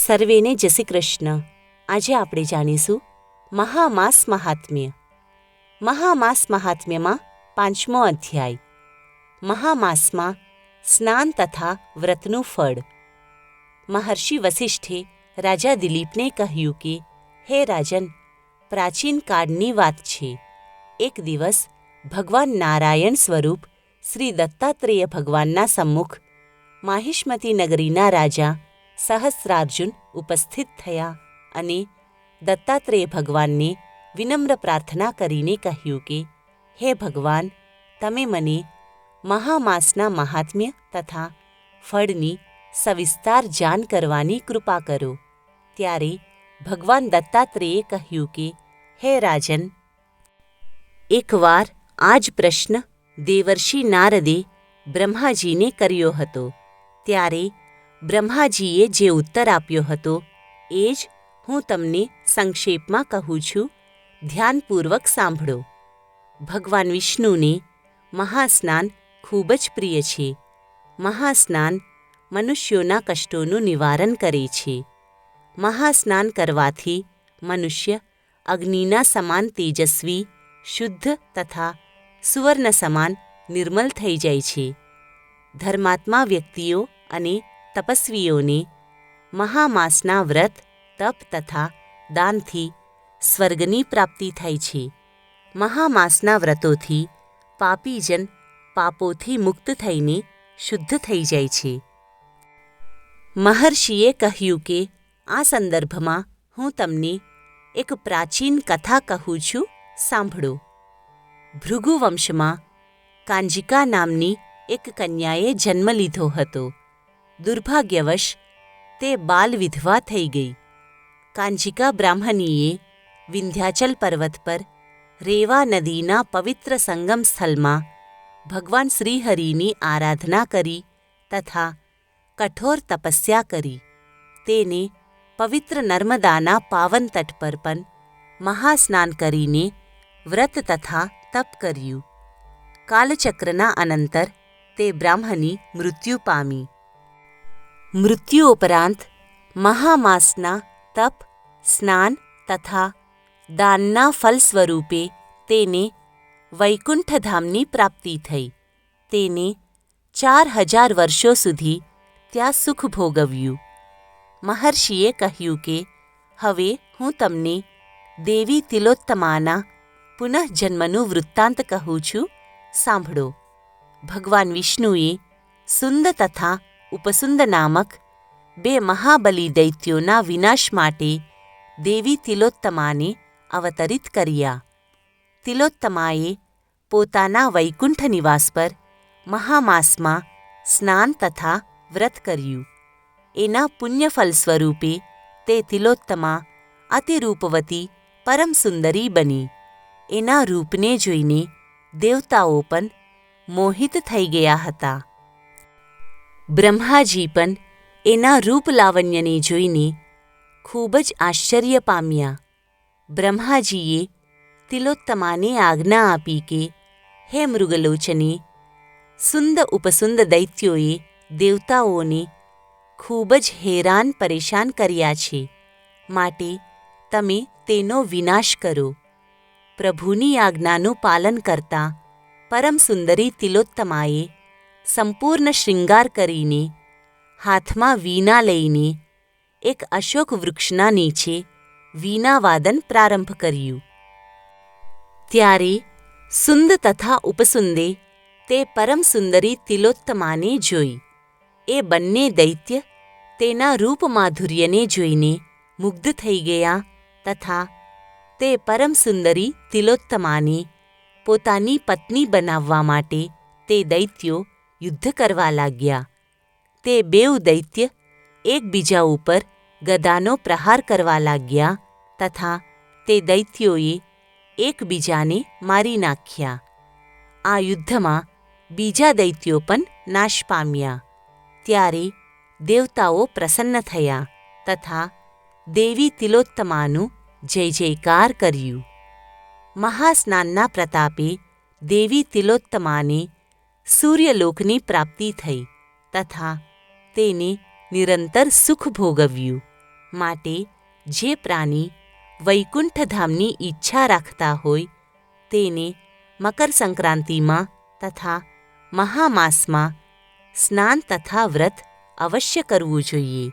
સર્વેને જય શ્રી કૃષ્ણ. આજે આપણે જાણીશું મહામાસ મહાત્મ્ય. મહામાસ મહાત્મ્યમાં 5મો અધ્યાય. મહામાસમાં સ્નાન તથા વ્રતનું ફળ. મહર્ષિ વસિષ્ઠે રાજા દિલીપને કહ્યું કે, હે રાજન, પ્રાચીન કાળની વાત છે. એક દિવસ ભગવાન નારાયણ સ્વરૂપ શ્રી દત્તાત્રેય ભગવાનના સમ્મુખ માહિષ્મતી નગરીના રાજા સહસ્રાર્જુન ઉપસ્થિત થયા અને દત્તાત્રેય ભગવાનને વિનમ્ર પ્રાર્થના કરીને કહ્યું કે, હે ભગવાન, તમે મને મહામાસના મહાત્મ્ય તથા ફળની સવિસ્તાર જાણ કરવાની કૃપા કરો. ત્યારે ભગવાન દત્તાત્રેયે કહ્યું કે, હે રાજન, એકવાર આ જ પ્રશ્ન દેવર્ષિ નારદે બ્રહ્માજીને કર્યો હતો. ત્યારે બ્રહ્માજીએ જે ઉત્તર આપ્યો હતો એ જ હું તમને સંક્ષેપમાં કહું છું. ધ્યાનપૂર્વક સાંભળો. ભગવાન વિષ્ણુને મહાસ્નાન ખૂબ જ પ્રિય છે. મહાસ્નાન મનુષ્યોના કષ્ટોનું નિવારણ કરે છે. મહાસ્નાન કરવાથી મનુષ્ય અગ્નિના સમાન તેજસ્વી, શુદ્ધ તથા સુવર્ણ સમાન નિર્મલ થઈ જાય છે. ધર્માત્મા વ્યક્તિઓ અને તપસ્વીઓને મહામાસના વ્રત, તપ તથા દાનથી સ્વર્ગની પ્રાપ્તિ થાય છે. મહામાસના વ્રતોથી પાપીજન પાપોથી મુક્ત થઈને શુદ્ધ થઈ જાય છે. મહર્ષિએ કહ્યું કે, આ સંદર્ભમાં હું તમને એક પ્રાચીન કથા કહું છું, સાંભળો. ભૃગુ વંશમાં કાંજિકા નામની એક કન્યાએ જન્મ લીધો હતો. દુર્ભાગ્યવશ તે બાલ વિધવા થઈ ગઈ. કાંજિકા બ્રાહ્મણીએ વિંધ્યાચલ પર્વત પર રેવા નદીના પવિત્ર સંગમ સ્થળમાં ભગવાન શ્રીહરિની આરાધના કરી તથા કઠોર તપસ્યા કરી. તેને પવિત્ર નર્મદાના પાવન તટ પર પણ મહાસ્નાન કરીને વ્રત તથા તપ કર્યું. કાલચક્રના અનંતર તે બ્રાહ્મણી મૃત્યુ પામી. મૃત્યુ ઉપરાંત મહામાસના તપ, સ્નાન તથા દાનના ફલ સ્વરૂપે તેને વૈકુંઠધામની પ્રાપ્તિ થઈ. તેને 4000 વર્ષો સુધી ત્યાં સુખ ભોગવ્યું. મહર્ષિએ કહ્યું કે, હવે હું તમને દેવી તિલોત્તમાના પુનઃજન્મનું વૃત્તાંત કહું છું, સાંભળો. ભગવાન વિષ્ણુએ સુંદ તથા ઉપસુંદ નામક 2 મહાબલી દૈત્યોના વિનાશ માટે દેવી તિલોત્તમાને અવતરિત કર્યા. તિલોત્તમાએ પોતાના વૈકુંઠ નિવાસ પર મહામાસમાં સ્નાન તથા વ્રત કર્યું. એના પુણ્યફલ સ્વરૂપે તે તિલોત્તમા અતિરૂપવતી પરમ સુંદરી બની. એના રૂપને જોઈને દેવતાઓ પણ મોહિત થઈ ગયા હતા. બ્રહ્માજી પણ એના રૂપ લાવણ્યને જોઈને ખૂબ જ આશ્ચર્ય પામ્યા. બ્રહ્માજીએ તિલોત્તમાને આજ્ઞા આપી કે, હે મૃગલોચને, સુંદ ઉપસુંદ દૈત્યોએ દેવતાઓને ખૂબ જ હેરાન પરેશાન કર્યા છે, માટે તમે તેનો વિનાશ કરો. પ્રભુની આજ્ઞાનું પાલન કરતા પરમ સુંદરી તિલોત્તમાએ સંપૂર્ણ શૃંગાર કરીને હાથમાં વીણા લઈને એક અશોક વૃક્ષના નીચે વીણાવાદન પ્રારંભ કર્યું. ત્યારે સુંદ તથા ઉપસુંદે તે પરમ સુંદરી તિલોત્તમાને જોઈ. એ બંને દૈત્ય તેના રૂપમાધુર્યને જોઈને મુગ્ધ થઈ ગયા તથા તે પરમ સુંદરી તિલોત્તમાને પોતાની પત્ની બનાવવા માટે તે દૈત્યો યુદ્ધ કરવા લાગ્યા. તે 2 દૈત્ય એકબીજા ઉપર ગદાનો પ્રહાર કરવા લાગ્યા તથા તે દૈત્યોએ એકબીજાને મારી નાખ્યા. આ યુદ્ધમાં બીજા દૈત્યો પણ નાશ પામ્યા. ત્યારે દેવતાઓ પ્રસન્ન થયા તથા દેવી તિલોત્તમાનું જય જયકાર કર્યું. મહાસ્નાનના પ્રતાપે દેવી તિલોત્તમાને સૂર્યલોકની પ્રાપ્તિ થઈ તથા તેને નિરંતર સુખ ભોગવ્યું. માટે જે પ્રાણી વૈકુંઠધામની ઈચ્છા રાખતા હોય તેને મકર સંક્રાંતિમાં તથા મહામાસમાં સ્નાન તથા વ્રત અવશ્ય કરવું જોઈએ.